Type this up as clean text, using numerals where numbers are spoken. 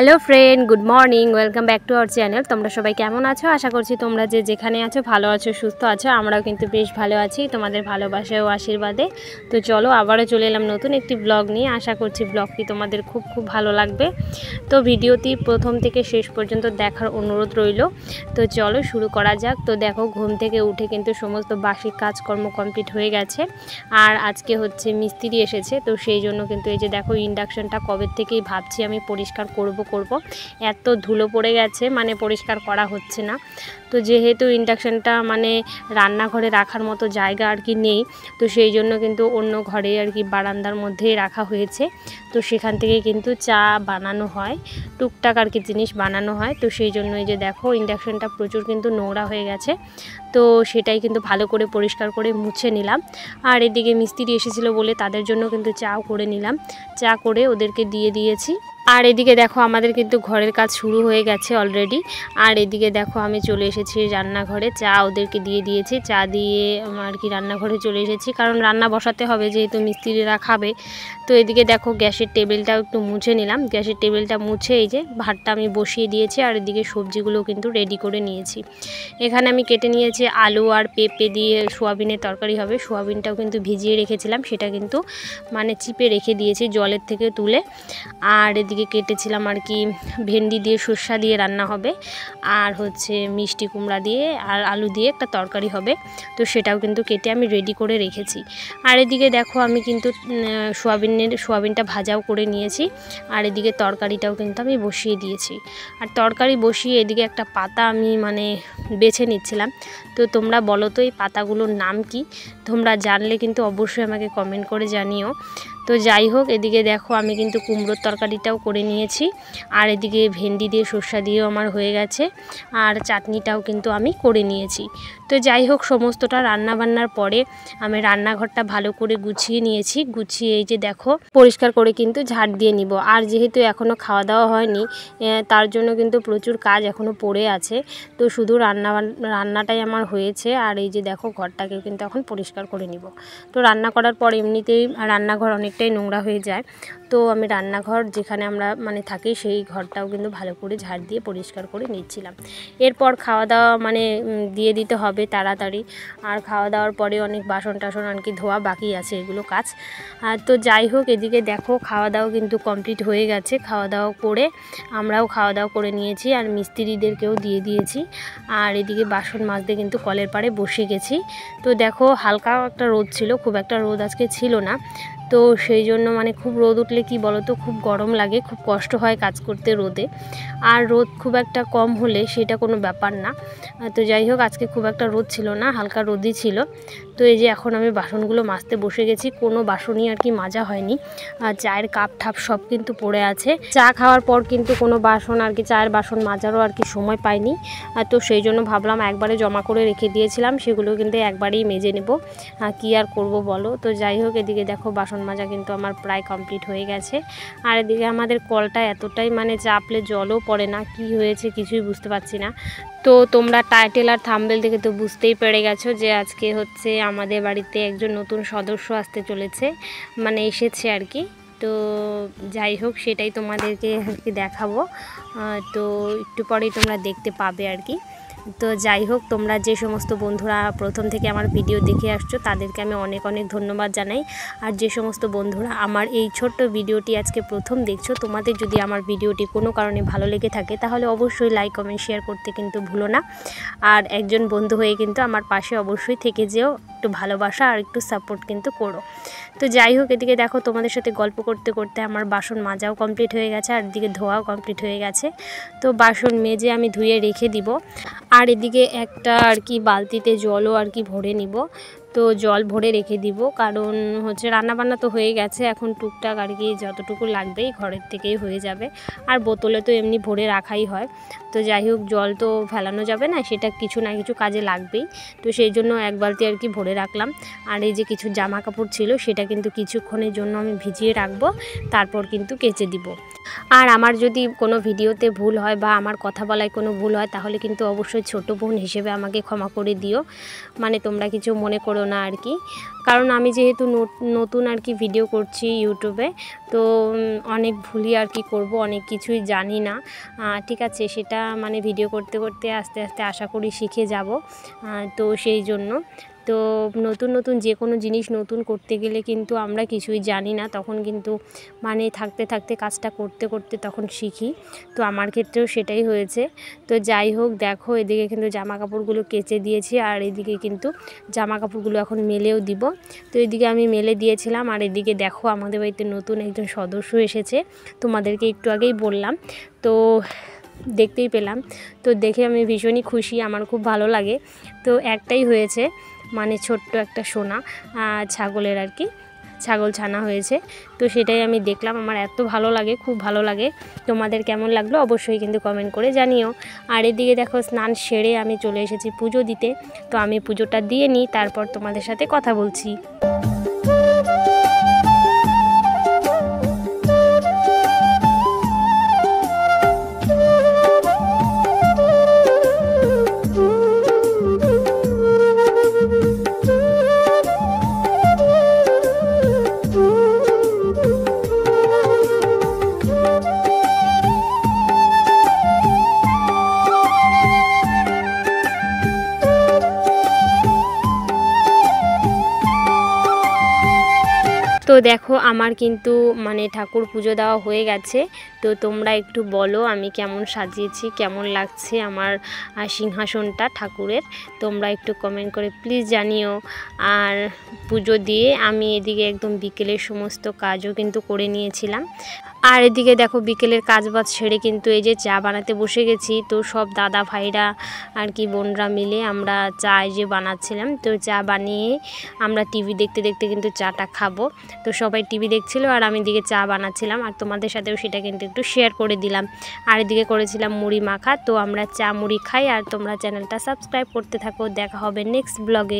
Hello friend good morning welcome back to our channel. तुम्हारा सबाई केमन आछो? आशा करछि तोमरा जे जेखाने आछो भालो आछो सुस्थ आछो। आमराओ किन्तु बेश भालो आछि तोमादेर भालोबासा ओ आशीर्वादे। तो चलो आबारो चले एलाम नतुन एकटी ब्लग निये। आशा करछि ब्लगटी तोमादेर खूब खूब भालो लागबे। तो भिडियोटी प्रथम थेके शेष पर्यन्त देखार अनुरोध रइलो। तो चलो शुरू करा जाक। तो देखो घुम थेके उठे किन्तु समस्त बासी काजकर्म कमप्लीट हये गेछे। आर आजके होच्छे मिस्त्री एसेछे, तो सेई जोन्नो किन्तु एई जे देखो इंडाक्शनटा कबे थेकेई भाबछि आमि परिष्कार करब করব। এত ধুলো পড়ে গেছে, মানে পরিষ্কার করা হচ্ছে না। তো যেহেতু ইন্ডাকশনটা মানে রান্নাঘরে রাখার মতো জায়গা আর কি নেই, তো সেই জন্য কিন্তু অন্য ঘরে আর কি বারান্দার মধ্যেই রাখা হয়েছে। তো সেখান থেকে কিন্তু চা বানানো হয়, টুকটাক আর কি জিনিস বানানো হয়। তো সেই জন্য এই যে দেখো ইন্ডাকশনটা প্রচুর কিন্তু নোংরা হয়ে গেছে। তো সেটাই কিন্তু ভালো করে পরিষ্কার করে মুছে নিলাম। আর এদিকে মিস্ত্রি এসেছিল বলে তাদের জন্য কিন্তু চাও করে নিলাম, চা করে ওদেরকে দিয়ে দিয়েছি। আর এদিকে দেখো আমাদের কিন্তু ঘরের কাজ শুরু হয়ে গেছে অলরেডি। আর এদিকে দেখো আমি চলে এসেছি রান্নাঘরে, চা ওদেরকে দিয়ে দিয়েছি। চা দিয়ে আর কি রান্নাঘরে চলে এসেছি, কারণ রান্না বসাতে হবে যেহেতু মিস্ত্রিরা খাবে। তো এদিকে দেখো গ্যাসের টেবিলটাও একটু মুছে নিলাম। গ্যাসের টেবিলটা মুছে এই যে ভাতটা আমি বসিয়ে দিয়েছি। আর এদিকে সবজিগুলো কিন্তু রেডি করে নিয়েছি। এখানে আমি কেটে নিয়েছি আলু আর পেঁপে দিয়ে সোয়াবিনের তরকারি হবে। সোয়াবিনটাও কিন্তু ভিজিয়ে রেখেছিলাম, সেটা কিন্তু মানে চিপে রেখে দিয়েছি জলের থেকে তুলে। আর এদিকে কেটেছিলাম আর কি ভেন্ডি দিয়ে সর্ষা দিয়ে রান্না হবে, আর হচ্ছে মিষ্টি কুমড়া দিয়ে আর আলু দিয়ে একটা তরকারি হবে। তো সেটাও কিন্তু কেটে আমি রেডি করে রেখেছি। আর এদিকে দেখো আমি কিন্তু সোয়াবিনটা ভাজাও করে নিয়েছি। আর এদিকে তরকারিটাও কিন্তু আমি বসিয়ে দিয়েছি। আর তরকারি বসিয়ে এদিকে একটা পাতা আমি মানে বেছে নিচ্ছিলাম। তো তোমরা বলো তো এই পাতাগুলোর নাম কি? তোমরা জানলে কিন্তু অবশ্যই আমাকে কমেন্ট করে জানিও। তো যাই হোক এদিকে দেখো আমি কিন্তু কুমড়োর তরকারিটাও করে নিয়েছি। আর এদিকে ভেন্ডি দিয়ে সর্ষা দিয়েও আমার হয়ে গেছে। আর চাটনিটাও কিন্তু আমি করে নিয়েছি। তো যাই হোক সমস্তটা রান্না বান্নার পরে আমি রান্নাঘরটা ভালো করে গুছিয়ে নিয়েছি। গুছিয়ে এই যে দেখো পরিষ্কার করে কিন্তু ঝাড় দিয়ে নিব। আর যেহেতু এখনও খাওয়া দাওয়া হয়নি, তার জন্য কিন্তু প্রচুর কাজ এখনও পড়ে আছে। তো শুধু রান্নাটাই আমার হয়েছে। আর এই যে দেখো ঘরটাকেও কিন্তু এখন পরিষ্কার করে নিব। তো রান্না করার পর এমনিতেই রান্নাঘর অনেকটাই নোংরা হয়ে যায়। তো আমি রান্নাঘর যেখানে আমরা মানে থাকি সেই ঘরটাও কিন্তু ভালো করে ঝাড় দিয়ে পরিষ্কার করে নিচ্ছিলাম। এরপর খাওয়া দাওয়া মানে দিয়ে দিতে হবে তাড়াতাড়ি। আর খাওয়া দাওয়ার পরে অনেক বাসন টাসন আর কি ধোয়া বাকি আছে, এগুলো কাজ। তো যাই হোক এদিকে দেখো খাওয়া দাওয়া কিন্তু কমপ্লিট হয়ে গেছে। খাওয়া দাওয়া করে আমরাও খাওয়া দাওয়া করে নিয়েছি, আর মিস্ত্রিদেরকেও দিয়ে দিয়েছি। আর এদিকে বাসন মাজতে কিন্তু কলের পাড়ে বসে গেছি। তো দেখো হালকা একটা রোদ ছিল, খুব একটা রোদ আজকে ছিল না। তো সেই জন্য মানে খুব রোদ উঠলে কি বলো তো খুব গরম লাগে, খুব কষ্ট হয় কাজ করতে রোদে। আর রোদ খুব একটা কম হলে সেটা কোনো ব্যাপার না। তো যাই হোক আজকে খুব একটা রোদ ছিল না, হালকা রোদই ছিল। তো এই যে এখন আমি বাসনগুলো মাজতে বসে গেছি। কোনো বাসনই আর কি মাজা হয়নি। আর চায়ের কাপ ঠাপ সব কিন্তু পড়ে আছে। চা খাওয়ার পর কিন্তু কোনো বাসন আর কি চায়ের বাসন মাজারও আর কি সময় পাইনি। তো সেই জন্য ভাবলাম একবারে জমা করে রেখে দিয়েছিলাম, সেগুলো কিন্তু একবারেই মেজে নেব। কি আর করব বলো। তো যাই হোক এদিকে দেখো বাসন মাজা কিন্তু আমার প্রায় কমপ্লিট হয়ে গেছে। আর এদিকে আমাদের কলটা এতটাই মানে চাপলে জলও পড়ে না, কি হয়েছে কিছুই বুঝতে পারছি না। তো তোমরা টাইটেল আর থাম্বনেল দেখে তো বুঝতেই পেরে গেছো যে আজকে হচ্ছে আমাদের বাড়িতে একজন নতুন সদস্য আসতে চলেছে, মানে এসেছে আর কি। তো যাই হোক সেটাই তোমাদেরকে আর কি দেখাবো। তো একটু পরেই তোমরা দেখতে পাবে আর কি। তো যাই হোক তোমরা যে সমস্ত বন্ধুরা প্রথম থেকে আমার ভিডিও দেখে আসছো তাদেরকে আমি অনেক অনেক ধন্যবাদ জানাই। আর যে সমস্ত বন্ধুরা আমার এই ছোট্ট ভিডিওটি আজকে প্রথম দেখছো, তোমাদের যদি আমার ভিডিওটি কোনো কারণে ভালো লেগে থাকে তাহলে অবশ্যই লাইক কমেন্ট শেয়ার করতে কিন্তু ভুলো না। আর একজন বন্ধু হয়ে কিন্তু আমার পাশে অবশ্যই থেকে যেও। একটু ভালোবাসা আর একটু সাপোর্ট কিন্তু করো। তো যাই হোক, এদিকে দেখো তোমাদের সাথে গল্প করতে করতে আমার বাসন মাজাও কমপ্লিট হয়ে গেছে আর এদিকে ধোয়াও কমপ্লিট হয়ে গেছে। তো বাসন মেজে আমি ধুয়ে রেখে দিব। আর এদিকে একটা আর কি বালতিতে জলও আর কি ভরে নিব। তো জল ভরে রেখে দিব, কারণ হচ্ছে রান্নাবান্না তো হয়ে গেছে, এখন টুকটাক আর কি যতটুকু লাগবেই ঘরের থেকেই হয়ে যাবে। আর বোতলে তো এমনি ভরে রাখাই হয়। তো যাই হোক, জল তো ফেলানো যাবে না, সেটা কিছু না কিছু কাজে লাগবেই। তো সেই জন্য এক বালতি আর কি ভরে রাখলাম। আর এই যে কিছু জামা কাপড় ছিল সেটা কিন্তু কিছুক্ষণের জন্য আমি ভিজিয়ে রাখবো, তারপর কিন্তু কেচে দিব। আর আমার যদি কোনো ভিডিওতে ভুল হয় বা আমার কথা বলায় কোনো ভুল হয় তাহলে কিন্তু অবশ্যই ছোটো বোন হিসেবে আমাকে ক্ষমা করে দিও, মানে তোমরা কিছু মনে করো না আর কি। কারণ আমি যেহেতু নতুন আর কি ভিডিও করছি ইউটিউবে, তো অনেক ভুলই আর কি করব, অনেক কিছুই জানি না। ঠিক আছে, সেটা মানে ভিডিও করতে করতে আস্তে আস্তে আশা করি শিখে যাব। তো সেই জন্য তো নতুন যে কোনো জিনিস নতুন করতে গেলে কিন্তু আমরা কিছুই জানি না, তখন কিন্তু মানে থাকতে থাকতে কাজটা করতে করতে তখন শিখি। তো আমার ক্ষেত্রেও সেটাই হয়েছে। তো যাই হোক, দেখো এদিকে কিন্তু জামা কাপড়গুলো কেচে দিয়েছি আর এদিকে কিন্তু জামা কাপড়গুলো এখন মেলেও দিব। তো এদিকে আমি মেলে দিয়েছিলাম আর এদিকে দেখো আমাদের বাড়িতে নতুন একজন সদস্য এসেছে, তোমাদেরকে একটু আগেই বললাম। তো দেখতেই পেলাম, তো দেখে আমি ভীষণই খুশি, আমার খুব ভালো লাগে। তো একটাই হয়েছে, মানে ছোট্ট একটা সোনা ছাগলের আর কি ছাগল ছানা হয়েছে। তো সেটাই আমি দেখলাম, আমার এত ভালো লাগে, খুব ভালো লাগে। তোমাদের কেমন লাগলো অবশ্যই কিন্তু কমেন্ট করে জানিও। আর এদিকে দেখো স্নান সেরে আমি চলে এসেছি পুজো দিতে। তো আমি পুজোটা দিয়ে নিই, তারপর তোমাদের সাথে কথা বলছি। তো দেখো আমার কিন্তু মানে ঠাকুর পুজো দেওয়া হয়ে গেছে। তো তোমরা একটু বলো আমি কেমন সাজিয়েছি, কেমন লাগছে আমার সিংহাসনটা ঠাকুরের, তোমরা একটু কমেন্ট করে প্লিজ জানিও। আর পুজো দিয়ে আমি এদিকে একদম বিকেলের সমস্ত কাজও কিন্তু করে নিয়েছিলাম। আর এদিকে দেখো বিকেলের কাজ বাজ সেরে কিন্তু এই যে চা বানাতে বসে গেছি। তো সব দাদা ভাইরা আর কি বোনরা মিলে আমরা চা যে বানাচ্ছিলাম, তো চা বানিয়ে আমরা টিভি দেখতে দেখতে কিন্তু চাটা খাবো। তো সবাই টিভি দেখছিল আর আমি এদিকে চা বানাচ্ছিলাম, আর তোমাদের সাথেও সেটা কিন্তু একটু শেয়ার করে দিলাম। আর এদিকে করেছিলাম মুড়ি মাখা। তো আমরা চা মুড়ি খাই, আর তোমরা চ্যানেলটা সাবস্ক্রাইব করতে থাকো। দেখা হবে নেক্সট ব্লগে।